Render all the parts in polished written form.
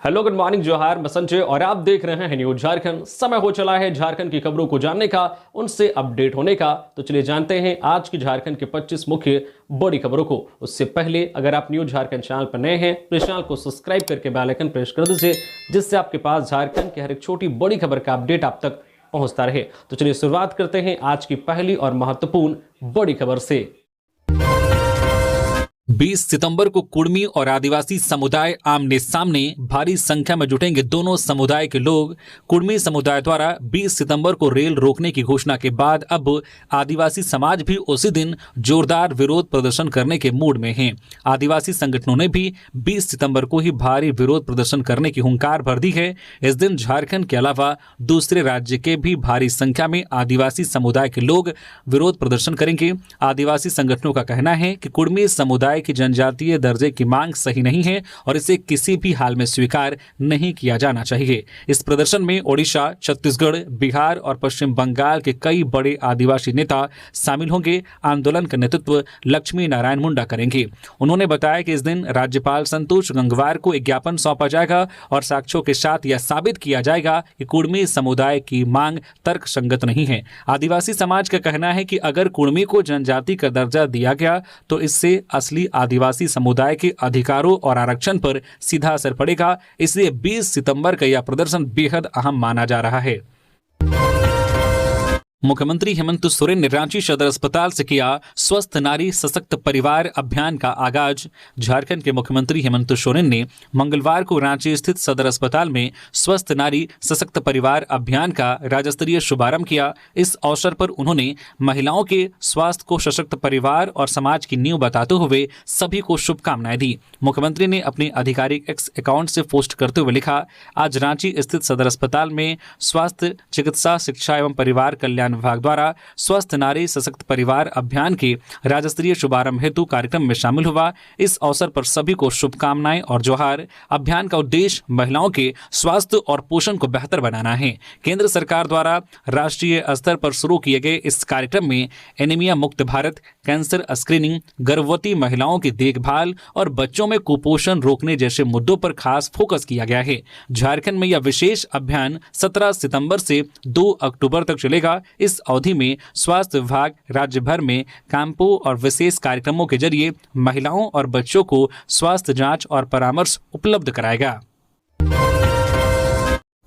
Hello, good morning, जोहार, मैं संजय और आप देख रहे हैं न्यूज झारखंड। समय हो चला है झारखंड की खबरों को जानने का, उनसे अपडेट होने का। तो चलिए जानते हैं आज की झारखंड के 25 मुख्य बड़ी खबरों को। उससे पहले अगर आप न्यूज झारखंड चैनल पर नए हैं तो इस चैनल को सब्सक्राइब करके बेल आइकन प्रेस कर दीजिए, जिससे आपके पास झारखंड की हर एक छोटी बड़ी खबर का अपडेट आप तक पहुंचता रहे। तो चलिए शुरुआत करते हैं आज की पहली और महत्वपूर्ण बड़ी खबर से। 20 सितंबर को कुर्मी और आदिवासी समुदाय आमने सामने। भारी संख्या में जुटेंगे दोनों समुदाय के लोग। कुर्मी समुदाय द्वारा 20 सितंबर को रेल रोकने की घोषणा के बाद अब आदिवासी समाज भी उसी दिन जोरदार विरोध प्रदर्शन करने के मूड में हैं। आदिवासी संगठनों ने भी 20 सितंबर को ही भारी विरोध प्रदर्शन करने की हुंकार भर दी है। इस दिन झारखंड के अलावा दूसरे राज्य के भी भारी संख्या में आदिवासी समुदाय के लोग विरोध प्रदर्शन करेंगे। आदिवासी संगठनों का कहना है कि कुर्मी समुदाय की जनजातीय दर्जे की मांग सही नहीं है और इसे किसी भी हाल में स्वीकार नहीं किया जाना चाहिए। इस प्रदर्शन में ओडिशा, छत्तीसगढ़, बिहार और पश्चिम बंगाल के कई बड़े आदिवासी नेता शामिल होंगे। आंदोलन का नेतृत्व लक्ष्मी नारायण मुंडा करेंगे। उन्होंने बताया कि इस दिन राज्यपाल संतोष गंगवार को एक ज्ञापन सौंपा जाएगा और साक्ष्यों के साथ यह साबित किया जाएगा कि कुर्मी समुदाय की मांग तर्कसंगत नहीं है। आदिवासी समाज का कहना है कि अगर कुर्मी को जनजाति का दर्जा दिया गया तो इससे असली आदिवासी समुदाय के अधिकारों और आरक्षण पर सीधा असर पड़ेगा। इसलिए 20 सितंबर का यह प्रदर्शन बेहद अहम माना जा रहा है। मुख्यमंत्री हेमंत सोरेन ने रांची सदर अस्पताल से किया स्वस्थ नारी सशक्त परिवार अभियान का आगाज। झारखंड के मुख्यमंत्री हेमंत सोरेन ने मंगलवार को रांची स्थित सदर अस्पताल में स्वस्थ नारी सशक्त परिवार अभियान का राज्य शुभारंभ किया। इस अवसर पर उन्होंने महिलाओं के स्वास्थ्य को सशक्त परिवार और समाज की नींव बताते हुए सभी को शुभकामनाएं दी। मुख्यमंत्री ने अपने आधिकारिक एक्स अकाउंट से पोस्ट करते हुए लिखा, आज रांची स्थित सदर अस्पताल में स्वास्थ्य, चिकित्सा, शिक्षा एवं परिवार कल्याण विभाग द्वारा स्वस्थ नारी सशक्त परिवार अभियान के राज्य स्तरीय शुभारंभ हेतु कार्यक्रम में शामिल हुआ। इस अवसर पर सभी को शुभकामनाएं और जोहार। अभियान का उद्देश्य महिलाओं के स्वास्थ्य और पोषण को बेहतर बनाना है। केंद्र सरकार द्वारा राष्ट्रीय स्तर पर शुरू किए गए इस कार्यक्रम में एनीमिया मुक्त भारत, कैंसर स्क्रीनिंग, गर्भवती महिलाओं की देखभाल और बच्चों में कुपोषण रोकने जैसे मुद्दों पर खास फोकस किया गया है। झारखंड में यह विशेष अभियान 17 सितंबर से 2 अक्टूबर तक चलेगा। इस अवधि में स्वास्थ्य विभाग राज्य भर में कैंपों और विशेष कार्यक्रमों के जरिए महिलाओं और बच्चों को स्वास्थ्य जांच और परामर्श उपलब्ध कराएगा।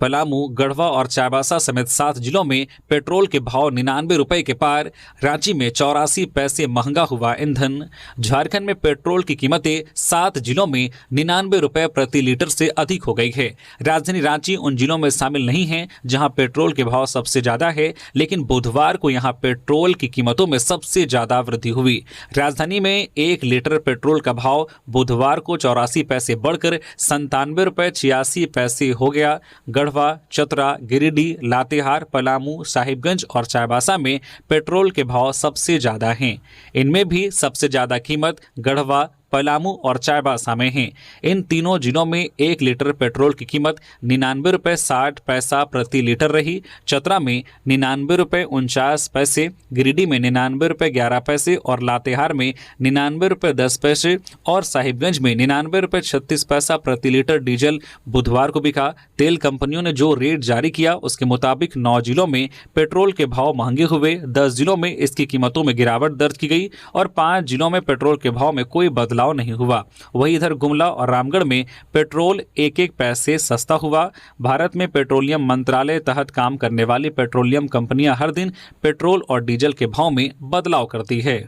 पलामू, गढ़वा और चाईबासा समेत 7 जिलों में पेट्रोल के भाव 99 रुपए के पार। रांची में 84 पैसे महंगा हुआ ईंधन। झारखंड में पेट्रोल की कीमतें 7 जिलों में 99 रुपए प्रति लीटर से अधिक हो गई है। राजधानी रांची उन जिलों में शामिल नहीं है जहां पेट्रोल के भाव सबसे ज्यादा है, लेकिन बुधवार को यहां पेट्रोल की कीमतों में सबसे ज्यादा वृद्धि हुई। राजधानी में 1 लीटर पेट्रोल का भाव बुधवार को 84 पैसे बढ़कर 97 रुपए 86 पैसे हो गया। गढ़वा, चतरा, गिरिडीह, लातेहार, पलामू, साहिबगंज और चाईबासा में पेट्रोल के भाव सबसे ज्यादा हैं। इनमें भी सबसे ज्यादा कीमत गढ़वा, पलामू और चाईबासा में है। इन तीनों जिलों में 1 लीटर पेट्रोल की कीमत 99 रुपए 60 पैसा प्रति लीटर रही। चतरा में 99 रुपए 49 पैसे, गिरिडीह में 99 रुपए 11 पैसे और लातेहार में 99 रुपए 10 पैसे और साहिबगंज में 99 रुपए 36 पैसा प्रति लीटर डीजल बुधवार को बिका। तेल कंपनियों ने जो रेट जारी किया उसके मुताबिक 9 जिलों में पेट्रोल के भाव महंगे हुए, 10 जिलों में इसकी कीमतों में गिरावट दर्ज की गई और 5 जिलों में पेट्रोल के भाव में कोई बदलाव नहीं हुआ। वहीं इधर गुमला और रामगढ़ में पेट्रोल 1-1 पैसे सस्ता हुआ। भारत में पेट्रोलियम मंत्रालय तहत काम करने वाली पेट्रोलियम कंपनियां हर दिन पेट्रोल और डीजल के भाव में बदलाव करती है।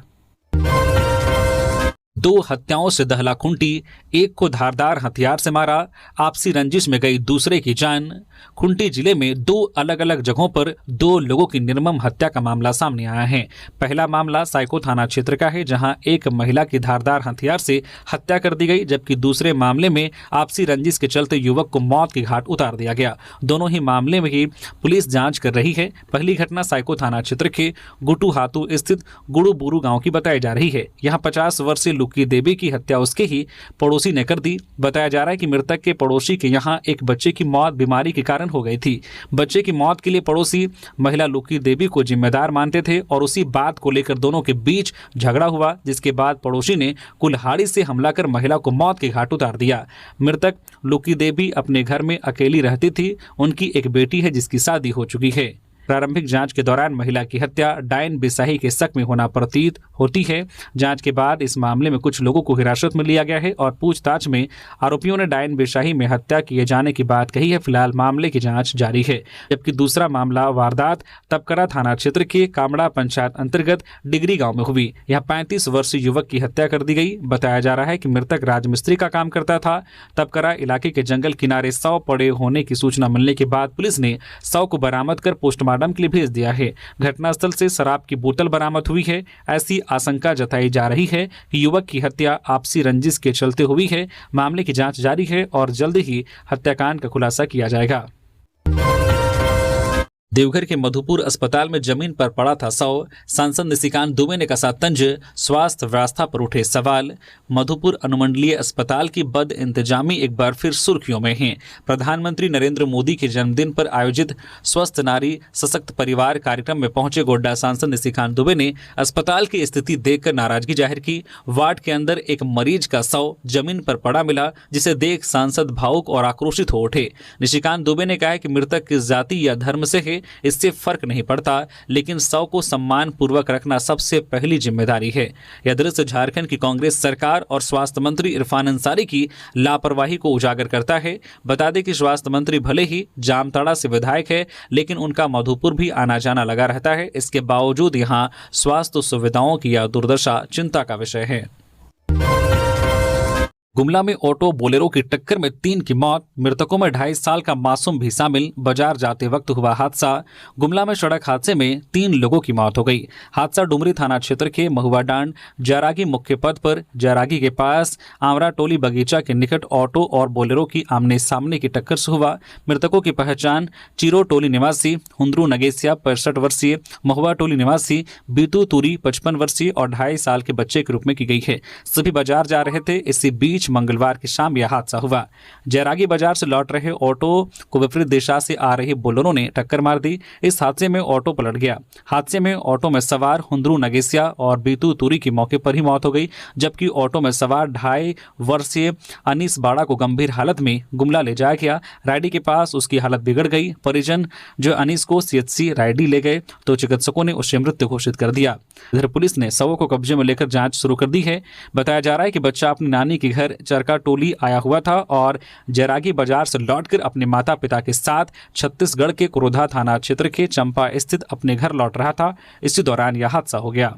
2 हत्याओं से दहला खूंटी, एक को धारदार हथियार से मारा, आपसी रंजिश में गई दूसरे की जान। खूंटी जिले में 2 अलग अलग जगहों पर 2 लोगों की निर्मम हत्या का मामला सामने आया है। पहला मामला साइको थाना क्षेत्र का है, जहां एक महिला की धारदार हथियार से हत्या कर दी गई, जबकि दूसरे मामले में आपसी रंजिश के चलते युवक को मौत की घाट उतार दिया गया। दोनों ही मामले में ही पुलिस जांच कर रही है। पहली घटना साइको थाना क्षेत्र के गुटू हातू स्थित गुड़ू बुरू गाँव की बताई जा रही है। यहाँ 50 वर्षीय लुक्की देवी की हत्या उसके ही पड़ोसी ने कर दी। बताया जा रहा है कि मृतक के पड़ोसी के यहाँ एक बच्चे की मौत बीमारी के कारण हो गई थी। बच्चे की मौत के लिए पड़ोसी महिला लुक्की देवी को जिम्मेदार मानते थे और उसी बात को लेकर दोनों के बीच झगड़ा हुआ, जिसके बाद पड़ोसी ने कुल्हाड़ी से हमला कर महिला को मौत के घाट उतार दिया। मृतक लुक्की देवी अपने घर में अकेली रहती थी। उनकी एक बेटी है जिसकी शादी हो चुकी है। प्रारंभिक जांच के दौरान महिला की हत्या डायन बिसाही के शक में होना प्रतीत होती है। जांच के बाद इस मामले में कुछ लोगों को हिरासत में लिया गया है और पूछताछ में आरोपियों ने डायन बिसाही में हत्या किए जाने की बात कही है। फिलहाल मामले की जांच जारी है, जबकि दूसरा मामला वारदात तपकरा थाना क्षेत्र के कामड़ा पंचायत अंतर्गत डिगरी गाँव में हुई। यहाँ 35 वर्षीय युवक की हत्या कर दी गई। बताया जा रहा है कि मृतक राजमिस्त्री का काम करता था। तपकरा इलाके के जंगल किनारे शव पड़े होने की सूचना मिलने के बाद पुलिस ने शव को बरामद कर पोस्टमार्टम के लिए भेज दिया है। घटनास्थल से शराब की बोतल बरामद हुई है। ऐसी आशंका जताई जा रही है कि युवक की हत्या आपसी रंजिश के चलते हुई है। मामले की जांच जारी है और जल्द ही हत्याकांड का खुलासा किया जाएगा। देवघर के मधुपुर अस्पताल में जमीन पर पड़ा था शव। सांसद निशिकांत दुबे ने कसा तंज, स्वास्थ्य व्यवस्था पर उठे सवाल। मधुपुर अनुमंडलीय अस्पताल की बद इंतजामी एक बार फिर सुर्खियों में है। प्रधानमंत्री नरेंद्र मोदी के जन्मदिन पर आयोजित स्वस्थ नारी सशक्त परिवार कार्यक्रम में पहुंचे गोड्डा सांसद निशिकांत दुबे ने अस्पताल की स्थिति देखकर नाराजगी जाहिर की। वार्ड के अंदर एक मरीज का शव जमीन पर पड़ा मिला, जिसे देख सांसद भावुक और आक्रोशित हो उठे। निशिकांत दुबे ने कहा कि मृतक किस जाति या धर्म से है इससे फर्क नहीं पड़ता, लेकिन शव को सम्मान पूर्वक रखना सबसे पहली जिम्मेदारी है। यह दृश्य झारखंड की कांग्रेस सरकार और स्वास्थ्य मंत्री इरफान अंसारी की लापरवाही को उजागर करता है। बता दें कि स्वास्थ्य मंत्री भले ही जामताड़ा से विधायक है, लेकिन उनका मधुपुर भी आना जाना लगा रहता है। इसके बावजूद यहाँ स्वास्थ्य सुविधाओं की यह दुर्दशा चिंता का विषय है। गुमला में ऑटो बोलेरो की टक्कर में 3 की मौत, मृतकों में 2.5 साल का मासूम भी शामिल। बाजार जाते वक्त हुआ हादसा। गुमला में सड़क हादसे में 3 लोगों की मौत हो गई। हादसा डुमरी थाना क्षेत्र के महुआडांड जयरागी मुख्य पथ पर जयरागी के पास आंवरा टोली बगीचा के निकट ऑटो और बोलेरो की आमने सामने की टक्कर से हुआ। मृतकों की पहचान चिरो टोली निवासी हुंद्रू नगेसिया 65 वर्षीय, महुआ टोली निवासी बीतू तुरी 55 वर्षीय और 2.5 साल के बच्चे के रूप में की गई है। सभी बाजार जा रहे थे। इसी बीच मंगलवार की शाम यह हादसा हुआ। जयरागी बाजार से लौट रहे ऑटो को विपरीत दिशा से आ रही बोलेरो ने टक्कर मार दी। इस हादसे में ऑटो पलट गया। हादसे में ऑटो में सवार हुंद्रू नगेसिया और बीतू तुरी की मौके पर ही मौत हो गई, जबकि ऑटो में सवार 2.5 वर्षीय अनीस बाड़ा को गंभीर हालत में गुमला ले जाया गया। रायडी के पास उसकी हालत बिगड़ गई। परिजन जो अनीस को सीएचसी रायडी ले गए तो चिकित्सकों ने उसे मृत घोषित कर दिया। इधर पुलिस ने शवों को कब्जे में लेकर जांच शुरू कर दी है। बताया जा रहा है कि बच्चा अपनी नानी के घर चरका टोली आया हुआ था और जयरागी बाजार से लौटकर अपने माता पिता के साथ छत्तीसगढ़ के कुरोधा थाना क्षेत्र के चंपा स्थित अपने घर लौट रहा था। इसी दौरान यह हादसा हो गया।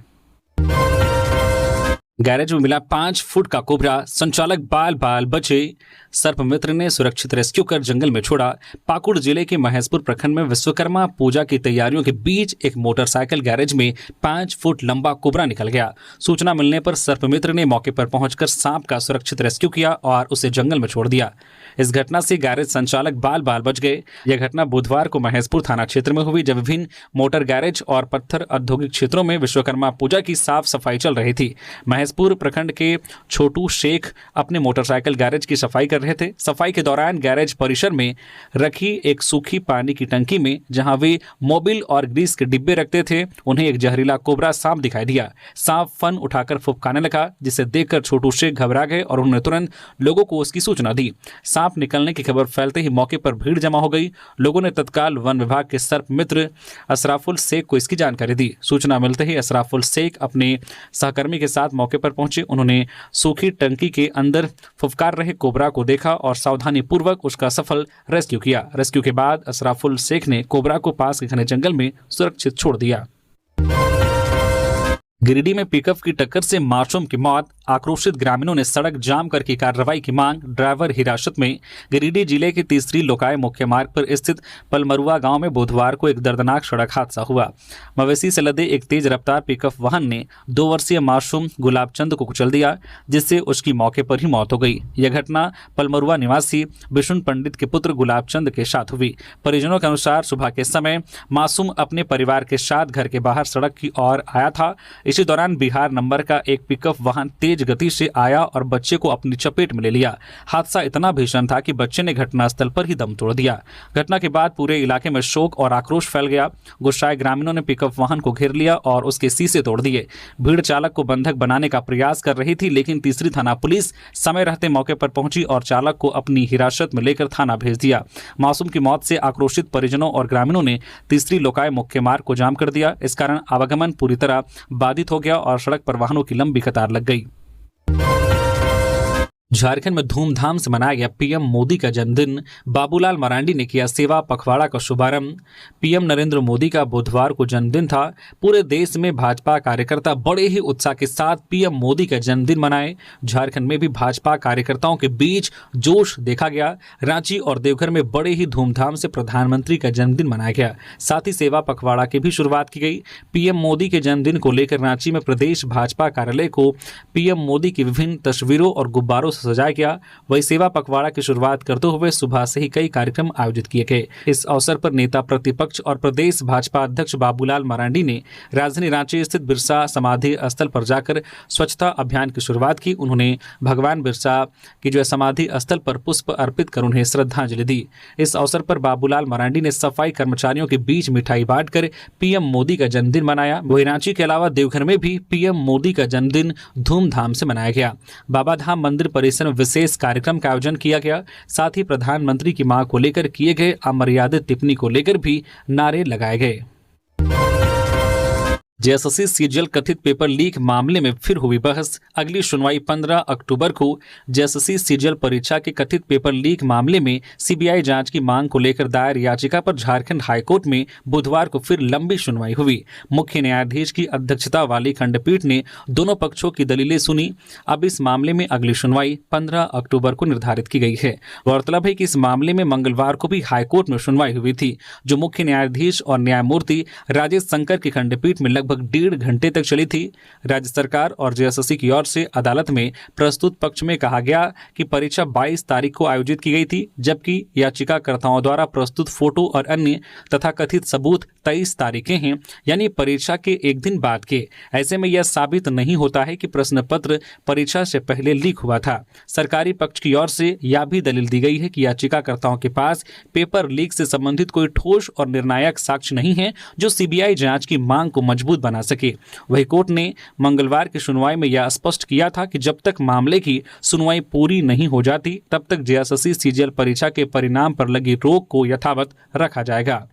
गैरेज में मिला 5 फुट का कोबरा, संचालक बाल बाल बचे। सर्पमित्र ने सुरक्षित रेस्क्यू कर जंगल में छोड़ा। पाकुड़ जिले के महेशपुर प्रखंड में विश्वकर्मा पूजा की तैयारियों के बीच एक मोटरसाइकिल गैरेज में 5 फुट लंबा कोबरा निकल गया। सूचना मिलने पर सर्पमित्र ने मौके पर पहुंचकर सांप का सुरक्षित रेस्क्यू किया और उसे जंगल में छोड़ दिया। इस घटना से गैरेज संचालक बाल बाल बच गए। यह घटना बुधवार को महेशपुर थाना क्षेत्र में हुई, जब विभिन्न मोटर गैरेज और पत्थर औद्योगिक क्षेत्रों में विश्वकर्मा पूजा की साफ सफाई चल रही थी। महेशपुर प्रखंड के छोटू शेख अपने मोटरसाइकिल गैरेज की सफाई कर रहे थे। सफाई के दौरान गैरेज परिसर में रखी एक सूखी पानी की टंकी में जहां वे मोबिल और ग्रीस के डिब्बे रखते थे, उन्हें एक जहरीला कोबरा सांप दिखाई दिया। सांप फन उठाकर फुफकाने लगा, जिसे देखकर छोटू शेख घबरा गए और उन्होंने तुरंत लोगों को उसकी सूचना दी। सांप निकलने की खबर फैलते ही मौके पर भीड़ जमा हो गई। लोगों ने तत्काल वन विभाग के सर्प मित्र अशराफुल शेख को इसकी जानकारी दी। सूचना मिलते ही अशराफुल शेख अपने सहकर्मी के साथ मौके पर पहुंचे। उन्होंने सूखी टंकी के अंदर फुफकार रहे कोबरा को देखा और सावधानी पूर्वक उसका सफल रेस्क्यू किया। रेस्क्यू के बाद अशराफुल शेख ने कोबरा को पास के घने जंगल में सुरक्षित छोड़ दिया। गिरिडीह में पिकअप की टक्कर से मासूम की मौत, आक्रोशित ग्रामीणों ने सड़क जाम करके कार्रवाई की मांग। ड्राइवर हिरासत में। गिरिडीह जिले के तीसरी लोकाय मुख्य मार्ग पर स्थित पलमरुआ गांव में बुधवार को एक दर्दनाक सड़क हादसा हुआ। मवेशी से लदे एक तेज रफ्तार पिकअप वाहन ने 2 वर्षीय मासूम गुलाबचंद को कुचल दिया, जिससे उसकी मौके पर ही मौत हो गई। यह घटना पलमरुआ निवासी विष्णु पंडित के पुत्र गुलाबचंद के साथ हुई। परिजनों के अनुसार सुबह के समय मासूम अपने परिवार के साथ घर के बाहर सड़क की ओर आया था। इसी दौरान बिहार नंबर का एक पिकअप वाहन तेज गति से आया और बच्चे को अपनी चपेट में ले लिया। हादसा इतना भीषण था कि बच्चे ने घटनास्थल पर ही दम तोड़ दिया। घटना के बाद पूरे इलाके में शोक और आक्रोश फैल गया। गुस्साए ग्रामीणों ने पिकअप वाहन को घेर लिया और उसके शीशे तोड़ दिए। भीड़ चालक को बंधक बनाने का प्रयास कर रही थी, लेकिन तीसरी थाना पुलिस समय रहते मौके पर पहुंची और चालक को अपनी हिरासत में लेकर थाना भेज दिया। मासूम की मौत से आक्रोशित परिजनों और ग्रामीणों ने तीसरी लोकाय मुख्य मार्ग को जाम कर दिया। इस कारण आवागमन पूरी तरह बाधित हो गया और सड़क पर वाहनों की लंबी कतार लग गई। झारखंड में धूमधाम से मनाया गया पीएम मोदी का जन्मदिन। बाबूलाल मरांडी ने किया सेवा पखवाड़ा का शुभारंभ। पीएम नरेंद्र मोदी का बुधवार को जन्मदिन था। पूरे देश में भाजपा कार्यकर्ता बड़े ही उत्साह के साथ पीएम मोदी का जन्मदिन मनाए। झारखंड में भी भाजपा कार्यकर्ताओं के बीच जोश देखा गया। रांची और देवघर में बड़े ही धूमधाम से प्रधानमंत्री का जन्मदिन मनाया गया। साथ ही सेवा पखवाड़ा की भी शुरुआत की गई। पीएम मोदी के जन्मदिन को लेकर रांची में प्रदेश भाजपा कार्यालय को पीएम मोदी की विभिन्न तस्वीरों और गुब्बारों सजाया गया। वही सेवा पखवाड़ा की शुरुआत करते हुए सुबह से ही कई कार्यक्रम आयोजित किए गए। इस अवसर पर नेता प्रतिपक्ष और प्रदेश भाजपा अध्यक्ष बाबूलाल मरांडी ने राजधानी रांची स्थित बिरसा समाधि स्थल पर जाकर स्वच्छता अभियान की शुरुआत की। उन्होंने भगवान बिरसा की जो समाधि स्थल पर पुष्प अर्पित कर उन्हें श्रद्धांजलि दी। इस अवसर पर बाबूलाल मरांडी ने सफाई कर्मचारियों के बीच मिठाई बांटकर पीएम मोदी का जन्मदिन मनाया। वही रांची के अलावा देवघर में भी पीएम मोदी का जन्मदिन धूमधाम से मनाया गया। बाबाधाम मंदिर परिसर में विशेष कार्यक्रम का आयोजन किया गया। साथ ही प्रधानमंत्री की मांग को लेकर किए गए अमर्यादित टिप्पणी को लेकर भी नारे लगाए गए। जेएसएससी सीजीएल कथित पेपर लीक मामले में फिर हुई बहस। अगली सुनवाई 15 अक्टूबर को। जेएसएससी सीजीएल परीक्षा के कथित पेपर लीक मामले में सीबीआई जांच की मांग को लेकर दायर याचिका पर झारखंड हाईकोर्ट में बुधवार को फिर लंबी सुनवाई हुई। मुख्य न्यायाधीश की अध्यक्षता वाली खंडपीठ ने दोनों पक्षों की दलीलें सुनी। अब इस मामले में अगली सुनवाई 15 अक्टूबर को निर्धारित की गई है। गौरतलब है कि इस मामले में मंगलवार को भी हाईकोर्ट में सुनवाई हुई थी, जो मुख्य न्यायाधीश और न्यायमूर्ति राजेश शंकर की खंडपीठ में लगभग 1.5 घंटे तक चली थी। राज्य सरकार और जेएसएससी की ओर से अदालत में प्रस्तुत पक्ष में कहा गया कि परीक्षा 22 तारीख को आयोजित की गई थी, जबकि याचिकाकर्ताओं द्वारा प्रस्तुत फोटो और अन्य तथा कथित सबूत 23 तारीखें हैं, यानी परीक्षा के एक दिन बाद के। ऐसे में यह साबित नहीं होता है कि प्रश्न पत्र परीक्षा से पहले लीक हुआ था। सरकारी पक्ष की ओर से यह भी दलील दी गई है कि याचिकाकर्ताओं के पास पेपर लीक से संबंधित कोई ठोस और निर्णायक साक्ष्य नहीं है जो सीबीआई जांच की मांग को मजबूत बना सके। वही कोर्ट ने मंगलवार की सुनवाई में यह स्पष्ट किया था कि जब तक मामले की सुनवाई पूरी नहीं हो जाती, तब तक जेएसएससी सीजीएल परीक्षा के परिणाम पर लगी रोक को यथावत रखा जाएगा।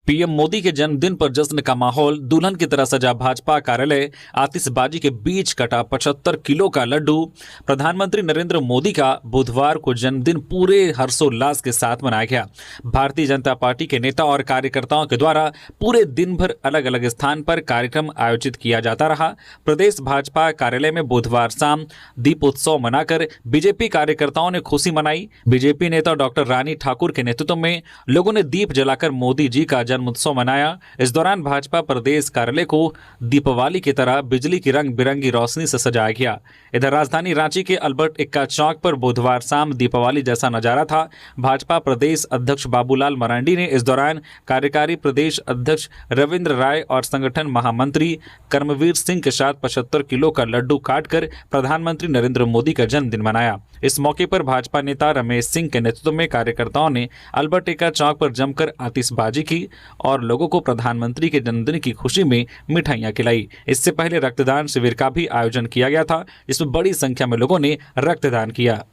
पीएम मोदी के जन्मदिन पर जश्न का माहौल। दुल्हन की तरह सजा भाजपा कार्यालय। आतिशबाजी के बीच कटा 75 किलो का लड्डू। प्रधानमंत्री नरेंद्र मोदी का बुधवार को जन्मदिन पूरे हर्षोल्लास के साथ मनाया गया। भारतीय जनता पार्टी के नेता और कार्यकर्ताओं के द्वारा पूरे दिन भर अलग अलग स्थान पर कार्यक्रम आयोजित किया जाता रहा। प्रदेश भाजपा कार्यालय में बुधवार शाम दीपोत्सव मनाकर बीजेपी कार्यकर्ताओं ने खुशी मनाई। बीजेपी नेता डॉक्टर रानी ठाकुर के नेतृत्व में लोगों ने दीप जलाकर मोदी जी का जन्मोत्सव मनाया। इस दौरान भाजपा प्रदेश कार्यालय को दीपावली की तरह बिजली की रंग बिरंगी रोशनी से सजाया गया। इधर राजधानी रांची के अल्बर्ट एक्का चौक पर बुधवार शाम दीपावली जैसा नजारा था। भाजपा प्रदेश अध्यक्ष बाबूलाल मरांडी ने इस दौरान कार्यकारी प्रदेश अध्यक्ष रविंद्र राय और संगठन महामंत्री कर्मवीर सिंह के साथ 75 किलो का लड्डू काटकर प्रधानमंत्री नरेंद्र मोदी का जन्मदिन मनाया। इस मौके पर भाजपा नेता रमेश सिंह के नेतृत्व में कार्यकर्ताओं ने अल्बर्ट एक्का चौक पर जमकर आतिशबाजी की और लोगों को प्रधानमंत्री के जन्मदिन की खुशी में मिठाइयां खिलाई। इससे पहले रक्तदान शिविर का भी आयोजन किया गया था, जिसमें बड़ी संख्या में लोगों ने रक्तदान किया।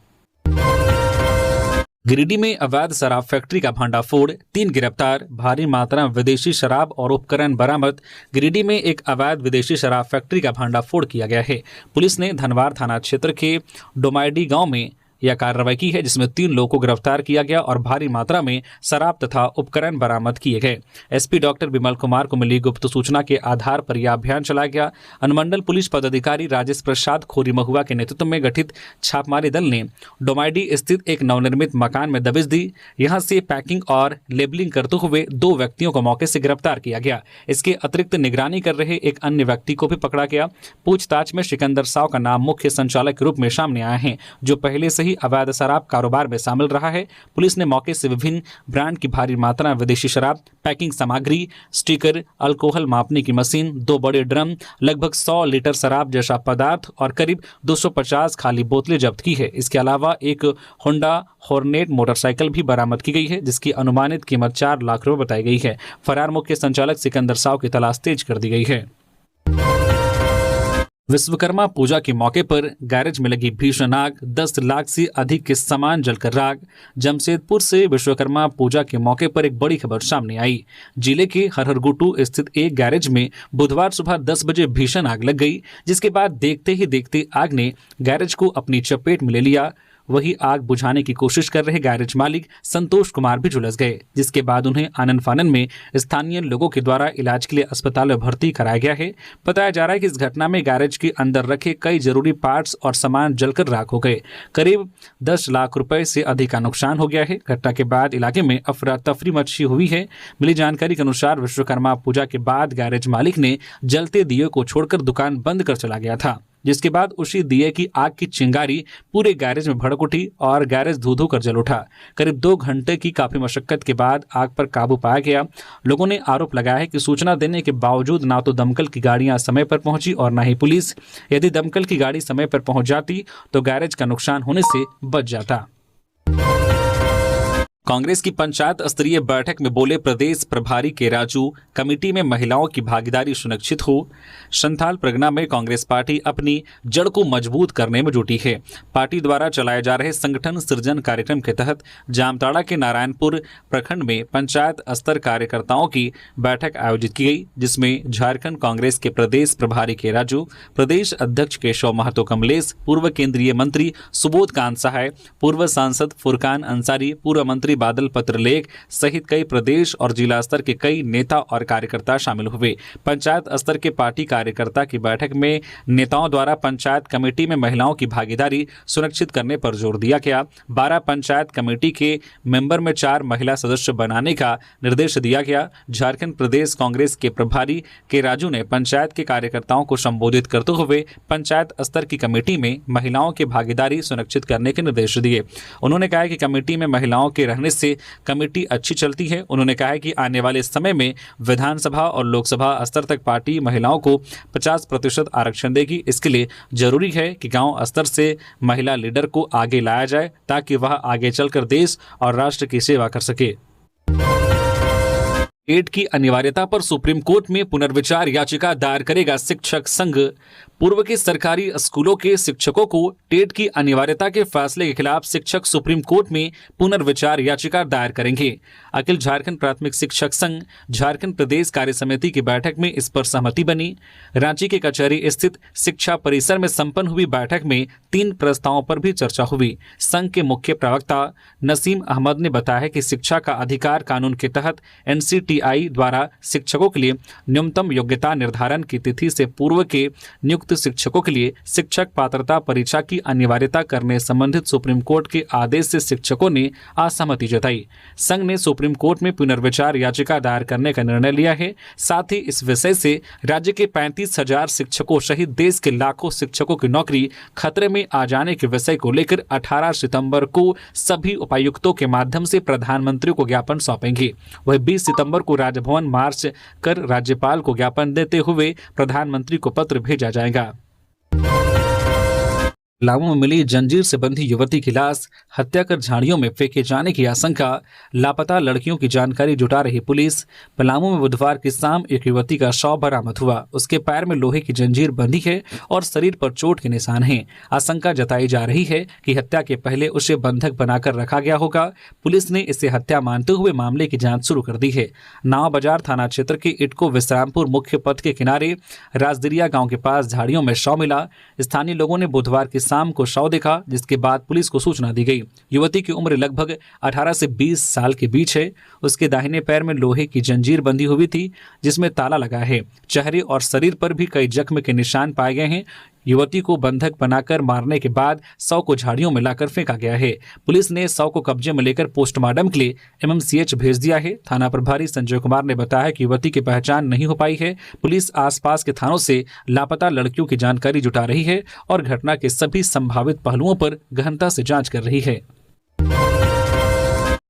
गिरिडीह में अवैध शराब फैक्ट्री का भंडाफोड़, 3 गिरफ्तार, भारी मात्रा में विदेशी शराब और उपकरण बरामद। गिरिडीह में एक अवैध विदेशी शराब फैक्ट्री का भंडाफोड़ किया गया है। पुलिस ने धनवार थाना क्षेत्र के डोमायडी गांव में यह कार्रवाई की है, जिसमें 3 लोगों को गिरफ्तार किया गया और भारी मात्रा में शराब तथा उपकरण बरामद किए गए। एसपी डॉक्टर विमल कुमार को मिली गुप्त सूचना के आधार पर यह अभियान चलाया गया। अनुमंडल पुलिस पदाधिकारी राजेश प्रसाद खोरी महुआ के नेतृत्व में गठित छापामारी दल ने डोमायडी स्थित एक नवनिर्मित मकान में दबिश दी। यहां से पैकिंग और लेबलिंग करते हुए 2 व्यक्तियों को मौके से गिरफ्तार किया गया। इसके अतिरिक्त निगरानी कर रहे एक अन्य व्यक्ति को भी पकड़ा गया। पूछताछ में सिकंदर साव का नाम मुख्य संचालक के रूप में सामने आया है, जो पहले से ही अवैध शराब कारोबार में शामिल रहा है। पुलिस ने मौके से विभिन्न ब्रांड की भारी मात्रा में विदेशी शराब, पैकिंग सामग्री, स्टिकर, अल्कोहल मापने की मशीन, 2 बड़े ड्रम, लगभग 100 लीटर शराब जैसा पदार्थ और करीब 250 खाली बोतलें जब्त की है। इसके अलावा एक होंडा हॉर्नेट मोटरसाइकिल भी बरामद की गई है, जिसकी अनुमानित कीमत 4 लाख रुपए बताई गई है। फरार मुख्य संचालक सिकंदर साव की तलाश तेज कर दी गई है। विश्वकर्मा पूजा के मौके पर गैरेज में लगी भीषण आग, 10 लाख से अधिक के सामान जलकर राख। जमशेदपुर से विश्वकर्मा पूजा के मौके पर एक बड़ी खबर सामने आई। जिले के हरहरगुटू स्थित एक गैरेज में बुधवार सुबह 10 बजे भीषण आग लग गई, जिसके बाद देखते ही देखते आग ने गैरेज को अपनी चपेट में ले लिया। वही आग बुझाने की कोशिश कर रहे गैरेज मालिक संतोष कुमार भी झुलस गए, जिसके बाद उन्हें आनन फानन में स्थानीय लोगों के द्वारा इलाज के लिए अस्पताल में भर्ती कराया गया है। बताया जा रहा है कि इस घटना में गैरेज के अंदर रखे कई जरूरी पार्ट्स और सामान जलकर राख हो गए। करीब 10 लाख रुपए से अधिक का नुकसान हो गया है। घटना के बाद इलाके में अफरा तफरी मची हुई है। मिली जानकारी के अनुसार विश्वकर्मा पूजा के बाद गैरेज मालिक ने जलते दिए को छोड़कर दुकान बंद कर चला गया था, जिसके बाद उसी दिए की आग की चिंगारी पूरे गैरेज में भड़क उठी और गैरेज धू धू कर जल उठा। करीब 2 घंटे की काफी मशक्कत के बाद आग पर काबू पाया गया। लोगों ने आरोप लगाया है कि सूचना देने के बावजूद ना तो दमकल की गाड़ियां समय पर पहुंची और ना ही पुलिस। यदि दमकल की गाड़ी समय पर पहुंच जाती तो गैरेज का नुकसान होने से बच जाता। कांग्रेस की पंचायत स्तरीय बैठक में बोले प्रदेश प्रभारी के राजू, कमेटी में महिलाओं की भागीदारी सुनिश्चित हो। संथाल परगना में कांग्रेस पार्टी अपनी जड़ को मजबूत करने में जुटी है। पार्टी द्वारा चलाए जा रहे संगठन सृजन कार्यक्रम के तहत जामताड़ा के नारायणपुर प्रखंड में पंचायत स्तर कार्यकर्ताओं की बैठक आयोजित की गई, जिसमें झारखंड कांग्रेस के प्रदेश प्रभारी के राजू, प्रदेश अध्यक्ष केशव महतो कमलेश, पूर्व केंद्रीय मंत्री सुबोध कांत सहाय, पूर्व सांसद फुरकान अंसारी, पूर्व मंत्री बादल पत्रलेख सहित कई प्रदेश और जिला स्तर के कई नेता और कार्यकर्ता शामिल हुए। पंचायत स्तर के पार्टी कार्यकर्ता की बैठक में नेताओं द्वारा पंचायत कमेटी में महिलाओं की भागीदारी सुनिश्चित करने पर जोर दिया गया। 12 पंचायत कमेटी के मेंबर में 4 महिला सदस्य बनाने का निर्देश दिया गया। झारखंड प्रदेश कांग्रेस के प्रभारी के राजू ने पंचायत के कार्यकर्ताओं को संबोधित करते हुए पंचायत स्तर की कमेटी में महिलाओं की भागीदारी सुनिश्चित करने के निर्देश दिए। उन्होंने कहा कि कमेटी में महिलाओं के रहने से कमेटी अच्छी चलती है। उन्होंने कहा कि आने वाले समय में विधानसभा और लोकसभा स्तर तक पार्टी महिलाओं को 50% आरक्षण देगी। इसके लिए जरूरी है कि गांव स्तर से महिला लीडर को आगे लाया जाए ताकि वह आगे चलकर देश और राष्ट्र की सेवा कर सके। टेट की अनिवार्यता पर सुप्रीम कोर्ट में पुनर्विचार याचिका दायर करेगा शिक्षक संघ। पूर्व के सरकारी स्कूलों के शिक्षकों को टेट की अनिवार्यता के फैसले के खिलाफ शिक्षक सुप्रीम कोर्ट में पुनर्विचार याचिका दायर करेंगे। अखिल झारखंड प्राथमिक शिक्षक संघ झारखंड प्रदेश कार्य समिति की बैठक में इस पर सहमति बनी। रांची के कचहरी स्थित शिक्षा परिसर में संपन्न हुई बैठक में 3 प्रस्तावों पर भी चर्चा हुई। संघ के मुख्य प्रवक्ता नसीम अहमद ने बताया कि शिक्षा का अधिकार कानून के तहत NCTI द्वारा शिक्षकों के लिए न्यूनतम योग्यता निर्धारण की तिथि से पूर्व के नियुक्त शिक्षकों के लिए शिक्षक पात्रता परीक्षा की अनिवार्यता करने संबंधित सुप्रीम कोर्ट के आदेश से शिक्षकों ने असहमति जताई। संघ ने सुप्रीम कोर्ट में पुनर्विचार याचिका दायर करने का निर्णय लिया है। साथ ही इस विषय से राज्य के 35,000 शिक्षकों सहित देश के लाखों शिक्षकों की नौकरी खतरे में आ जाने के विषय को लेकर 18 सितंबर को सभी उपायुक्तों के माध्यम से प्रधानमंत्री को ज्ञापन सौंपेंगे। वह 20 सितंबर को राजभवन मार्च कर राज्यपाल को ज्ञापन देते हुए प्रधानमंत्री को पत्र भेजा जाएगा। पलामू में मिली जंजीर से बंधी युवती की लाश हत्या कर झाड़ियों में फेंके जाने की आशंका। लापता लड़कियों की जानकारी जुटा रही पुलिस। पलामू में बुधवार की शाम एक युवती का शव बरामद हुआ। उसके पैर में लोहे की जंजीर बंधी है और शरीर पर चोट के निशान हैं। आशंका जताई जा रही है कि हत्या के पहले उसे बंधक बनाकर रखा गया होगा। पुलिस ने इसे हत्या मानते हुए मामले की जाँच शुरू कर दी है। नाव बाजार थाना क्षेत्र के इटको विश्रामपुर मुख्य पथ के किनारे राजदिरिया गाँव के पास झाड़ियों में शव मिला। स्थानीय लोगों ने बुधवार की शाम को शव देखा, जिसके बाद पुलिस को सूचना दी गई। युवती की उम्र लगभग 18 से 20 साल के बीच है। उसके दाहिने पैर में लोहे की जंजीर बंधी हुई थी जिसमें ताला लगा है। चेहरे और शरीर पर भी कई जख्म के निशान पाए गए हैं। युवती को बंधक बनाकर मारने के बाद शव को झाड़ियों में लाकर फेंका गया है। पुलिस ने शव को कब्जे में लेकर पोस्टमार्टम के लिए एमएमसीएच भेज दिया है। थाना प्रभारी संजय कुमार ने बताया कि युवती की पहचान नहीं हो पाई है। पुलिस आसपास के थानों से लापता लड़कियों की जानकारी जुटा रही है और घटना के सभी संभावित पहलुओं पर गहनता से जांच कर रही है।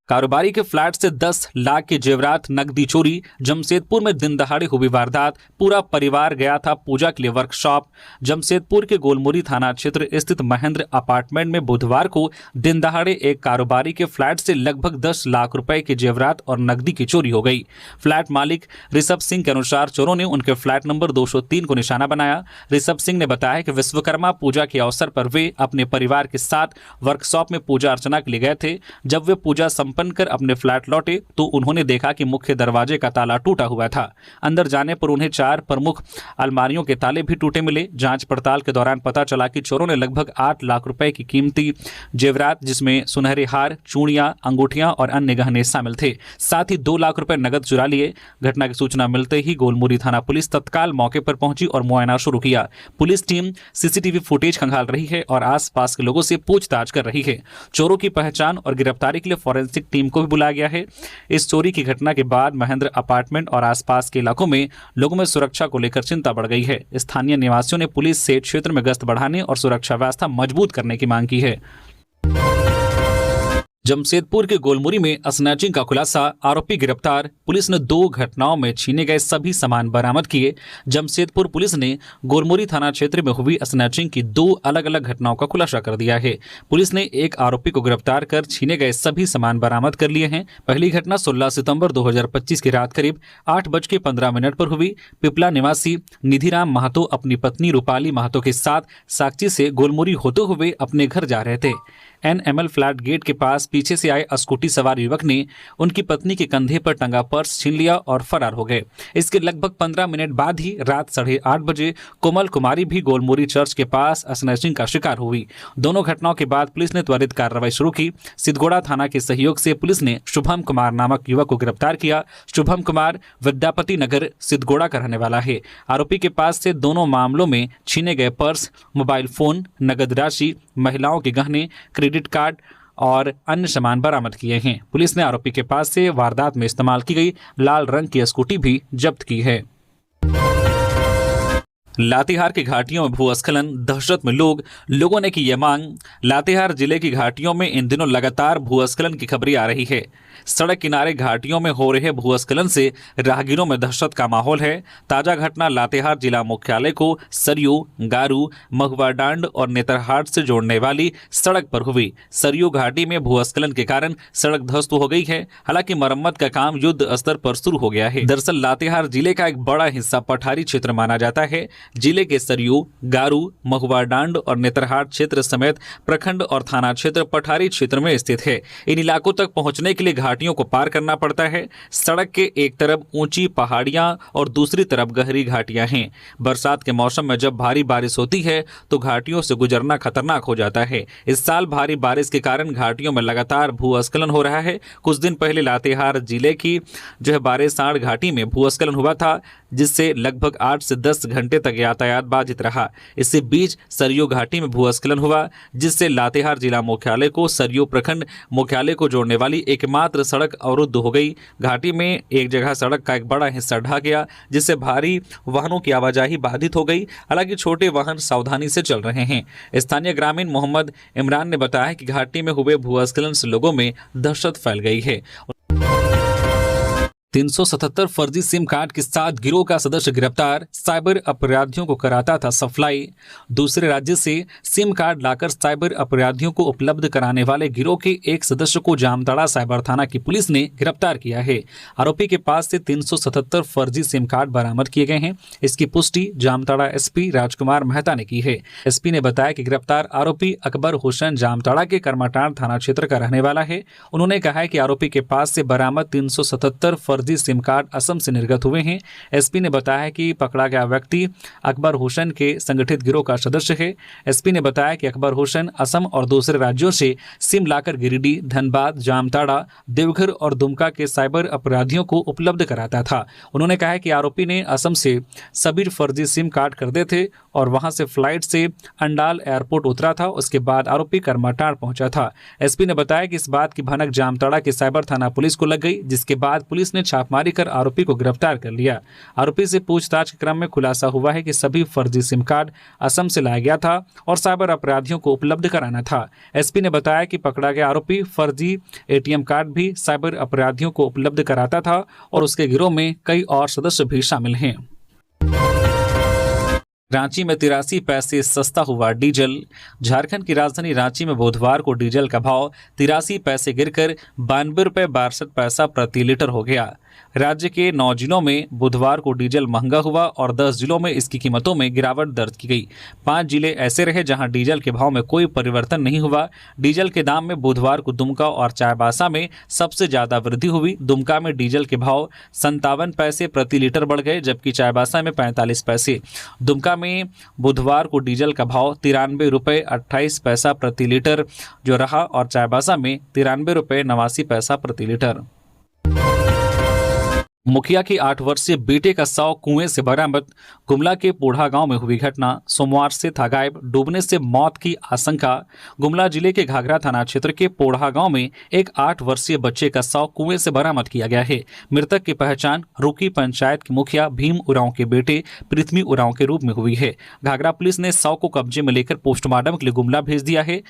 कारोबारी के फ्लैट से 10 लाख के जेवरात नकदी चोरी। जमशेदपुर में दिन दहाड़े हुई वारदात। पूरा परिवार गया था पूजा के लिए वर्कशॉप। जमशेदपुर के गोलमुरी थाना क्षेत्र स्थित महेंद्र अपार्टमेंट में बुधवार को दिन दहाड़े एक कारोबारी के फ्लैट से लगभग 10 लाख रुपए के जेवरात और नकदी की चोरी हो गई। फ्लैट मालिक ऋषभ सिंह के अनुसार चोरों ने उनके फ्लैट नंबर 203 को निशाना बनाया। ऋषभ सिंह ने बताया कि विश्वकर्मा पूजा के अवसर पर वे अपने परिवार के साथ वर्कशॉप में पूजा अर्चना के लिए गए थे। जब वे पूजा कर अपने फ्लैट लौटे तो उन्होंने देखा कि मुख्य दरवाजे का ताला टूटा हुआ था। अंदर जाने पर उन्हें 4 प्रमुख अलमारियों के ताले भी टूटे मिले। जांच पड़ताल के दौरान पता चला कि चोरों ने लगभग 8 लाख रुपए की कीमती जेवरात, जिसमें सुनहरे हार, चूड़ियां, अंगूठियां और अन्य गहने शामिल थे। साथ ही 2 लाख रुपए नगद चुरा लिए। घटना की सूचना मिलते ही गोलमुरी थाना पुलिस तत्काल मौके पर पहुंची और मुआयना शुरू किया। पुलिस टीम सीसीटीवी फुटेज खंगाल रही है और आसपास के लोगों से पूछताछ कर रही है। चोरों की पहचान और गिरफ्तारी के लिए फॉरेंसिक टीम को भी बुलाया गया है। इस चोरी की घटना के बाद महेंद्र अपार्टमेंट और आसपास के इलाकों में लोगों में सुरक्षा को लेकर चिंता बढ़ गई है। स्थानीय निवासियों ने पुलिस से क्षेत्र में गश्त बढ़ाने और सुरक्षा व्यवस्था मजबूत करने की मांग की है। जमशेदपुर के गोलमुरी में स्नैचिंग का खुलासा, आरोपी गिरफ्तार। पुलिस ने 2 घटनाओं में छीने गए सभी सामान बरामद किए। जमशेदपुर पुलिस ने गोलमुरी थाना क्षेत्र में हुई स्नैचिंग की 2 अलग अलग घटनाओं का खुलासा कर दिया है। पुलिस ने एक आरोपी को गिरफ्तार कर छीने गए सभी सामान बरामद कर लिए हैं। पहली घटना 16 सितंबर 2025 की रात करीब 8:15 पर हुई। पिपला निवासी निधिराम महतो अपनी पत्नी रूपाली महतो के साथ साक्षी से गोलमुरी होते हुए अपने घर जा रहे थे। NML फ्लैट गेट के पास पीछे से आए स्कूटी सवार युवक ने उनकी पत्नी के कंधे पर टंगा पर्स छीन लिया और फरार हो गए। इसके लगभग 15 मिनट बाद ही रात 8:30 बजे कोमल कुमारी भी गोलमुरी चर्च के पास स्नैचिंग का शिकार हुई। दोनों घटनाओं के बाद पुलिस ने त्वरित कार्रवाई शुरू की। सिद्धगोड़ा थाना के सहयोग से पुलिस ने शुभम कुमार नामक युवक को गिरफ्तार किया। शुभम कुमार विद्यापति नगर सिद्धगोड़ा का रहने वाला है। आरोपी के पास से दोनों मामलों में छीने गए पर्स, मोबाइल फोन, नगद राशि, महिलाओं के गहने, क्रेडिट कार्ड और अन्य सामान बरामद किए हैं। पुलिस ने आरोपी के पास से वारदात में इस्तेमाल की गई लाल रंग की स्कूटी भी जब्त की है। लातेहार की घाटियों में भूस्खलन, दहशत में लोगों ने की यह मांग। लातेहार जिले की घाटियों में इन दिनों लगातार भूस्खलन की खबरें आ रही है। सड़क किनारे घाटियों में हो रहे भूस्खलन से राहगीरों में दहशत का माहौल है। ताजा घटना लातेहार जिला मुख्यालय को सरयू, गारू, महुआ डांड और नेतरहाट से जोड़ने वाली सड़क पर हुई। सरयू घाटी में भूस्खलन के कारण सड़क ध्वस्त हो गई है। हालांकि मरम्मत का काम युद्ध स्तर पर शुरू हो गया है। दरअसल लातेहार जिले का एक बड़ा हिस्सा पठारी क्षेत्र माना जाता है। जिले के सरयू, गारू, महुआ डांड और नेतरहाट क्षेत्र समेत प्रखंड और थाना क्षेत्र पठारी क्षेत्र में स्थित है। इन इलाकों तक पहुंचने के लिए घाटियों को पार करना पड़ता है। सड़क के एक तरफ ऊंची पहाड़ियां और दूसरी तरफ गहरी घाटियां हैं। बरसात के मौसम में जब भारी बारिश होती है तो घाटियों से गुजरना खतरनाक हो जाता है। इस साल भारी बारिश के कारण घाटियों में लगातार भूस्खलन हो रहा है। कुछ दिन पहले लातेहार जिले की बारेसाड़ घाटी में भूस्खलन हुआ था, जिससे लगभग 8 से 10 घंटे तक यातायात बाधित रहा। इसी बीच सरयू घाटी में भूस्खलन हुआ, जिससे लातेहार जिला मुख्यालय को सरयू प्रखंड मुख्यालय को जोड़ने वाली एकमात्र सड़क अवरुद्ध हो गई। घाटी में एक जगह सड़क का एक बड़ा हिस्सा ढह गया, जिससे भारी वाहनों की आवाजाही बाधित हो गई। हालांकि छोटे वाहन सावधानी से चल रहे हैं। स्थानीय ग्रामीण मोहम्मद इमरान ने बताया कि घाटी में हुए भूस्खलन से लोगों में दहशत फैल गई है। 377 फर्जी सिम कार्ड के साथ गिरोह का सदस्य गिरफ्तार। साइबर अपराधियों को कराता था सप्लाई। दूसरे राज्य से सिम कार्ड लाकर साइबर अपराधियों को उपलब्ध कराने वाले गिरोह के एक सदस्य को जामताड़ा साइबर थाना की पुलिस ने गिरफ्तार किया है। आरोपी के पास से 377 फर्जी सिम कार्ड बरामद किए गए हैं। इसकी पुष्टि जामताड़ा एसपी राजकुमार मेहता ने की है। एसपी ने बताया कि गिरफ्तार आरोपी अकबर हुसैन जामताड़ा के कर्माटांड थाना क्षेत्र का रहने वाला है। उन्होंने कहा है कि आरोपी के पास से बरामद 377 फर्जी सिम कार्ड असम से निर्गत हुए हैं। एसपी ने बताया कि पकड़ा गया व्यक्ति अकबर हुसैन के संगठित गिरोह का सदस्य है। एसपी ने बताया कि अकबर हुसैन असम और दूसरे राज्यों से सिम लाकर गिरिडीह, धनबाद, जामताड़ा, देवघर और दुमका के साइबर अपराधियों को उपलब्ध कराता था। उन्होंने कहा कि आरोपी ने असम से सभी फर्जी सिम कार्ड खरीदे थे और वहां से फ्लाइट से अंडाल एयरपोर्ट उतरा था। उसके बाद आरोपी करमाटाड़ पहुंचा था। एसपी ने बताया कि इस बात की भनक जामताड़ा के साइबर थाना पुलिस को लग गई, जिसके बाद पुलिस ने छापमारी कर आरोपी को गिरफ्तार कर लिया। आरोपी से पूछताछ के क्रम में खुलासा हुआ है कि सभी फर्जी सिम कार्ड असम से लाया गया था और साइबर अपराधियों को उपलब्ध कराना था। एसपी ने बताया कि पकड़ा गया आरोपी फर्जी एटीएम कार्ड भी साइबर अपराधियों को उपलब्ध कराता था और उसके गिरोह में कई और सदस्य भी शामिल हैं। रांची में 83 पैसे सस्ता हुआ डीजल। झारखंड की राजधानी रांची में बुधवार को डीजल का भाव 83 पैसे गिरकर 92 रुपये 62 पैसा प्रति लीटर हो गया। राज्य के 9 जिलों में बुधवार को डीजल महंगा हुआ और 10 जिलों में इसकी कीमतों में गिरावट दर्ज की गई। 5 जिले ऐसे रहे जहां डीजल के भाव में कोई परिवर्तन नहीं हुआ। डीजल के दाम में बुधवार को दुमका और चाईबासा में सबसे ज्यादा वृद्धि हुई। दुमका में डीजल के भाव 57 पैसे प्रति लीटर बढ़ गए, जबकि चाईबासा में 45 पैसे। दुमका में बुधवार को डीजल का भाव 93 रुपये 28 पैसा प्रति लीटर जो रहा और चाईबासा में 93 रुपये 89 पैसा प्रति लीटर। मुखिया की 8 वर्षीय बेटे का शव कुएं से बरामद। गुमला के पोढ़ा गांव में हुई घटना सोमवार से था गायब। डूबने से मौत की आशंका। गुमला जिले के घाघरा थाना क्षेत्र के पोढ़ा गांव में एक 8 वर्षीय बच्चे का शव कुएं से बरामद किया गया है। मृतक की पहचान रुकी पंचायत के मुखिया भीम उरांव के बेटे पृथ्वी उरांव के रूप में हुई है। घाघरा पुलिस ने शव को कब्जे में लेकर पोस्टमार्टम के लिए गुमला भेज दिया है।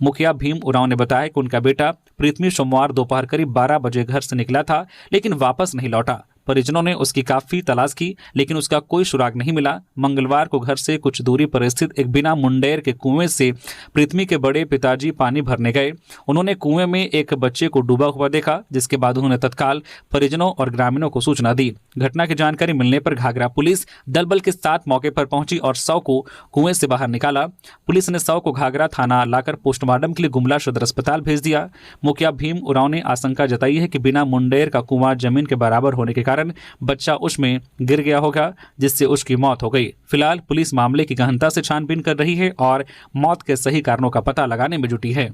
मुखिया भीम उरांव ने बताया कि उनका बेटा पृथ्वी सोमवार दोपहर करीब 12 बजे घर से निकला था, लेकिन वापस नहीं लौटा। परिजनों ने उसकी काफी तलाश की, लेकिन उसका कोई सुराग नहीं मिला। मंगलवार को घर से कुछ दूरी पर स्थित एक बिना मुंडेर के कुएं से पृथ्वी के बड़े पिताजी पानी भरने गए। उन्होंने कुएं में एक बच्चे को डूबा हुआ देखा, जिसके बाद उन्होंने तत्काल परिजनों और ग्रामीणों को सूचना दी। घटना की जानकारी मिलने पर घाघरा पुलिस दल बल के साथ मौके पर पहुंची और शव को कुएं से बाहर निकाला। पुलिस ने शव को घाघरा थाना लाकर पोस्टमार्टम के लिए गुमला सदर अस्पताल भेज दिया। मुखिया भीम उरांव ने आशंका जताई है कि बिना मुंडेर का कुआं जमीन के बराबर होने के कारण बच्चा उसमें गिर गया होगा, जिससे उसकी मौत हो गई। फिलहाल पुलिस मामले की गहनता से छानबीन कर रही है और मौत के सही कारणों का पता लगाने में जुटी है।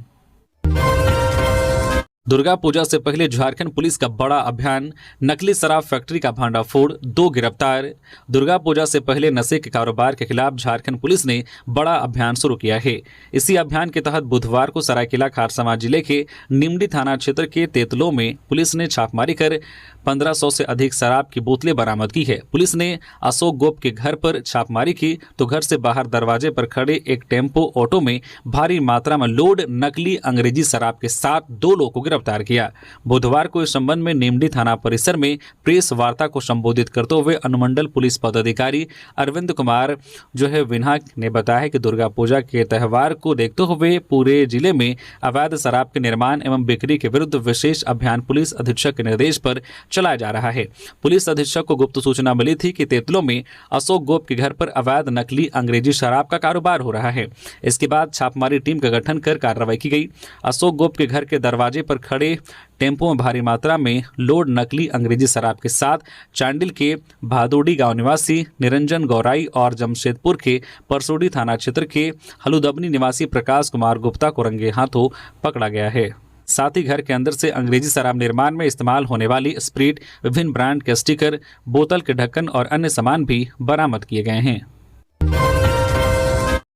दुर्गा पूजा से पहले झारखंड पुलिस का बड़ा अभियान। नकली शराब फैक्ट्री का भांडाफोड़, 2 गिरफ्तार। दुर्गा पूजा से पहले नशे के कारोबार के खिलाफ झारखंड पुलिस ने बड़ा अभियान शुरू किया है। इसी अभियान के तहत बुधवार को सरायकेला खारसमा जिले के निमडी थाना क्षेत्र के तेतलो में पुलिस ने छापेमारी कर 1500 से अधिक शराब की बोतलें बरामद की है। पुलिस ने अशोक गोप के घर पर छापेमारी की तो घर से बाहर दरवाजे पर खड़े एक टेम्पो ऑटो में भारी मात्रा में लोड नकली अंग्रेजी शराब के साथ 2 लोगों को गिरफ्तार किया। बुधवार को इस संबंध में निमडी थाना परिसर में प्रेस वार्ता को संबोधित करते हुए अनुमंडल पुलिस पदाधिकारी अरविंद कुमार विन्हा ने बताया कि दुर्गा पूजा के त्यौहार को देखते हुए पूरे जिले में अवैध शराब के निर्माण एवं बिक्री के विरुद्ध विशेष अभियान पुलिस अधीक्षक के निर्देश पर चलाया जा रहा है। पुलिस अधीक्षक को गुप्त सूचना मिली थी कि तेतलो में अशोक गोप के घर पर अवैध नकली अंग्रेजी शराब का कारोबार हो रहा है। इसके बाद छापेमारी टीम का गठन कर कार्रवाई की गई। अशोक गोप के घर के दरवाजे पर खड़े टेम्पो में भारी मात्रा में लोड नकली अंग्रेजी शराब के साथ चांडिल के भादोडी गांव निवासी निरंजन गौराई और जमशेदपुर के परसोडी थाना क्षेत्र के हलुदबनी निवासी प्रकाश कुमार गुप्ता को रंगे हाथों पकड़ा गया है। साथ ही घर के अंदर से अंग्रेजी शराब निर्माण में इस्तेमाल होने वाली स्प्रिट, विभिन्न ब्रांड के स्टिकर, बोतल के ढक्कन और अन्य सामान भी बरामद किए गए हैं।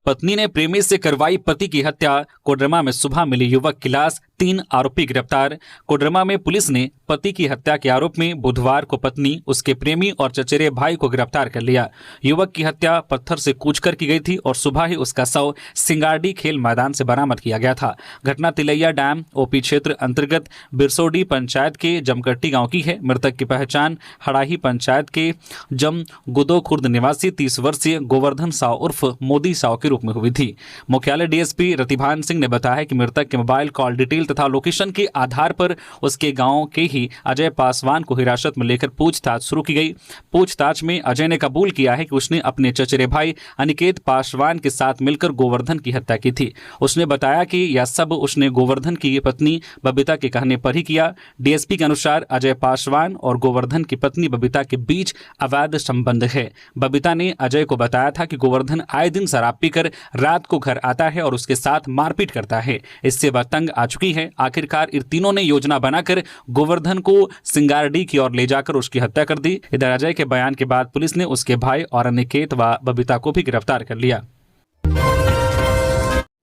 पत्नी ने प्रेमी से करवाई पति की हत्या। कोडरमा में सुबह मिली युवक की लाश, 3 आरोपी गिरफ्तार। कोडरमा में पुलिस ने पति की हत्या के आरोप में बुधवार को पत्नी, उसके प्रेमी और चचेरे भाई को गिरफ्तार कर लिया। युवक की हत्या पत्थर से कूचकर की गई थी और सुबह ही उसका शव सिंगारडी खेल मैदान से बरामद किया गया था। घटना तिलैया डैम ओपी क्षेत्र अंतर्गत बिरसोडी पंचायत के जमकट्टी गांव की है। मृतक की पहचान हड़ाही पंचायत के जम गुदो खुर्द निवासी 30 वर्षीय गोवर्धन साव उर्फ मोदी साव के रूप में हुई थी। मुख्यालय डीएसपी रतिभान सिंह ने बताया कि मृतक के मोबाइल कॉल डिटेल तथा लोकेशन के आधार पर उसके गांव के ही अजय पासवान को हिरासत में लेकर पूछताछ शुरू की गई। पूछताछ में अजय ने कबूल किया है कि उसने अपने चचेरे भाई अनिकेत पासवान के साथ मिलकर गोवर्धन की हत्या की थी। उसने बताया कि यह सब उसने गोवर्धन की पत्नी बबीता के कहने पर ही किया। डीएसपी के अनुसार अजय पासवान और गोवर्धन की पत्नी बबीता के बीच अवैध संबंध है। बबीता ने अजय को बताया था कि गोवर्धन आए दिन शराब पीकर रात को घर आता है और उसके साथ मारपीट करता है। इससे वह तंग आ चुकी है। आखिरकार इन तीनों ने योजना बनाकर गोवर्धन को सिंगारडी की ओर ले जाकर उसकी हत्या कर दी। इधर अजय के बयान के बाद पुलिस ने उसके भाई और अनिकेत व बबीता को भी गिरफ्तार कर लिया।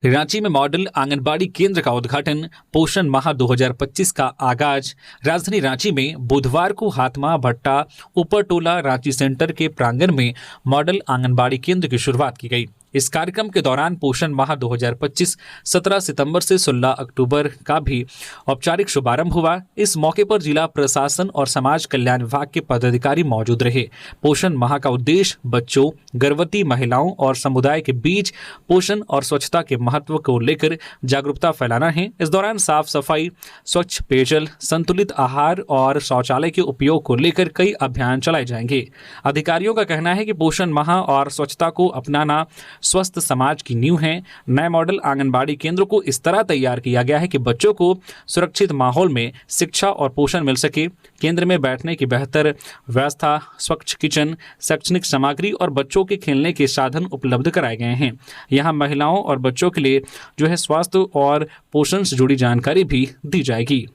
रांची में मॉडल आंगनबाड़ी केंद्र का उद्घाटन, पोषण माह 2025 का आगाज। राजधानी रांची में बुधवार को हाथमा भट्टा ऊपरटोला रांची सेंटर के प्रांगण में मॉडल आंगनबाड़ी केंद्र की शुरुआत की गई। इस कार्यक्रम के दौरान पोषण माह 2025 17 सितंबर से 16 अक्टूबर का भी औपचारिक शुभारंभ हुआ। इस मौके पर जिला प्रशासन और समाज कल्याण विभाग के पदाधिकारी मौजूद रहे। पोषण माह का उद्देश्य बच्चों, गर्भवती महिलाओं और समुदाय के बीच पोषण और स्वच्छता के महत्व को लेकर जागरूकता फैलाना है। इस दौरान साफ सफाई, स्वच्छ पेयजल, संतुलित आहार और शौचालय के उपयोग को लेकर कई अभियान चलाए जाएंगे। अधिकारियों का कहना है कि पोषण माह और स्वच्छता को अपनाना स्वस्थ समाज की नींव है। नए मॉडल आंगनबाड़ी केंद्र को इस तरह तैयार किया गया है कि बच्चों को सुरक्षित माहौल में शिक्षा और पोषण मिल सके। केंद्र में बैठने की बेहतर व्यवस्था, स्वच्छ किचन, शैक्षणिक सामग्री और बच्चों के खेलने के साधन उपलब्ध कराए गए हैं। यहाँ महिलाओं और बच्चों के लिए जो है स्वास्थ्य और पोषण से जुड़ी जानकारी भी दी जाएगी।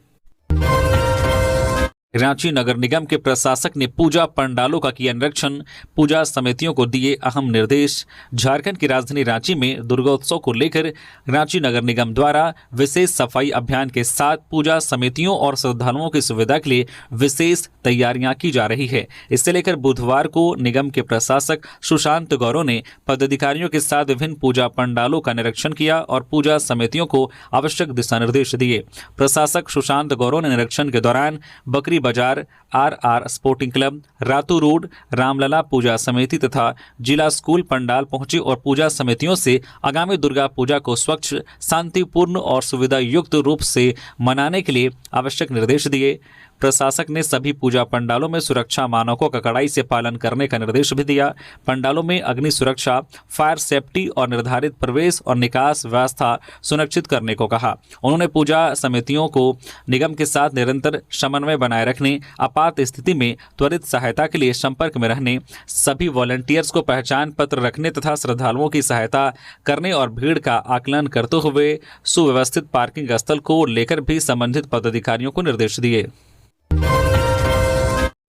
रांची नगर निगम के प्रशासक ने पूजा पंडालों का किया निरीक्षण, पूजा समितियों को दिए अहम निर्देश। झारखंड की राजधानी रांची में दुर्गोत्सव को लेकर रांची नगर निगम द्वारा विशेष सफाई अभियान के साथ पूजा समितियों और श्रद्धालुओं की सुविधा के लिए विशेष तैयारियां की जा रही है। इससे लेकर बुधवार को निगम के प्रशासक सुशांत गौरव ने पदाधिकारियों के साथ विभिन्न पूजा पंडालों का निरीक्षण किया और पूजा समितियों को आवश्यक दिशा निर्देश दिए। प्रशासक सुशांत गौरव ने निरीक्षण के दौरान Bakri Bazar, R sporting club, Ratu road, Ramlala पूजा समिति तथा जिला स्कूल पंडाल पहुंचे और पूजा समितियों से आगामी दुर्गा पूजा को स्वच्छ, शांतिपूर्ण और सुविधा युक्त रूप से मनाने के लिए आवश्यक निर्देश दिए। प्रशासक ने सभी पूजा पंडालों में सुरक्षा मानकों का कड़ाई से पालन करने का निर्देश भी दिया। पंडालों में अग्नि सुरक्षा, फायर सेफ्टी और निर्धारित प्रवेश और निकास व्यवस्था सुनिश्चित करने को कहा। उन्होंने पूजा समितियों को निगम के साथ निरंतर समन्वय बनाए रखने, आपात स्थिति में त्वरित सहायता के लिए संपर्क में रहने, सभी वॉलंटियर्स को पहचान पत्र रखने तथा श्रद्धालुओं की सहायता करने और भीड़ का आकलन करते हुए सुव्यवस्थित पार्किंग स्थल को लेकर भी संबंधित पदाधिकारियों को निर्देश दिए।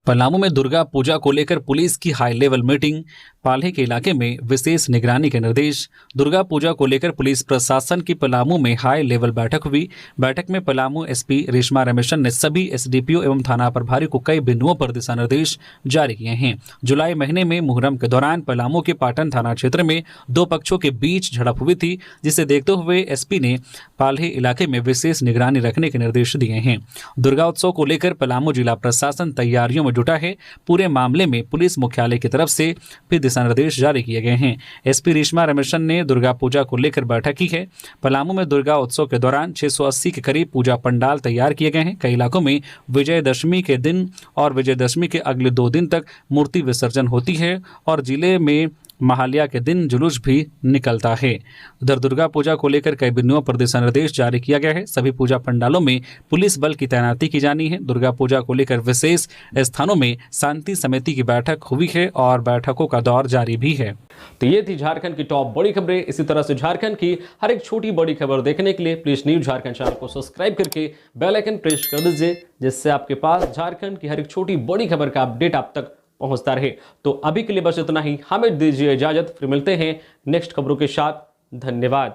पलामू में दुर्गा पूजा को लेकर पुलिस की हाई लेवल मीटिंग, पाल्हे के इलाके में विशेष निगरानी के निर्देश। दुर्गा पूजा को लेकर पुलिस प्रशासन की पलामू में हाई लेवल बैठक हुई। बैठक में पलामू एसपी रेशमा रमेशन ने सभी एसडीपीओ एवं थाना प्रभारी को कई बिंदुओं पर दिशा निर्देश जारी किए हैं। जुलाई महीने में मुहर्रम के दौरान पलामू के पाटन थाना क्षेत्र में दो पक्षों के बीच झड़प हुई थी, जिसे देखते हुए एसपी ने पाल्हे इलाके में विशेष निगरानी रखने के निर्देश दिए हैं। दुर्गा उत्सव को लेकर पलामू जिला प्रशासन तैयारियों में जुटा है। पूरे मामले में पुलिस मुख्यालय की तरफ से भी दिशा निर्देश जारी किए गए हैं। एसपी रेशमा रमेशन ने दुर्गा पूजा को लेकर बैठक की है। पलामू में दुर्गा उत्सव के दौरान 680 के करीब पूजा पंडाल तैयार किए गए हैं। कई इलाकों में विजयदशमी के दिन और विजयदशमी के अगले 2 दिन तक मूर्ति विसर्जन होती है और जिले में महालया के दिन जुलूस भी निकलता है। उधर दुर्गा पूजा को लेकर कई बिंदुओं पर दिशा निर्देश जारी किया गया है। सभी पूजा पंडालों में पुलिस बल की तैनाती की जानी है। दुर्गा पूजा को लेकर विशेष स्थानों में शांति समिति की बैठक हुई है और बैठकों का दौर जारी भी है। तो ये थी झारखंड की टॉप बड़ी खबरें। इसी तरह से झारखंड की हर एक छोटी बड़ी खबर देखने के लिए प्लीज न्यूज झारखंड चैनल को सब्सक्राइब करके बेल आइकन प्रेस कर दीजिए, जिससे आपके पास झारखंड की हर एक छोटी बड़ी खबर का अपडेट आप तक पहुंचता रहे। तो अभी के लिए बस इतना ही, हमें दीजिए इजाजत, फिर मिलते हैं नेक्स्ट खबरों के साथ। धन्यवाद।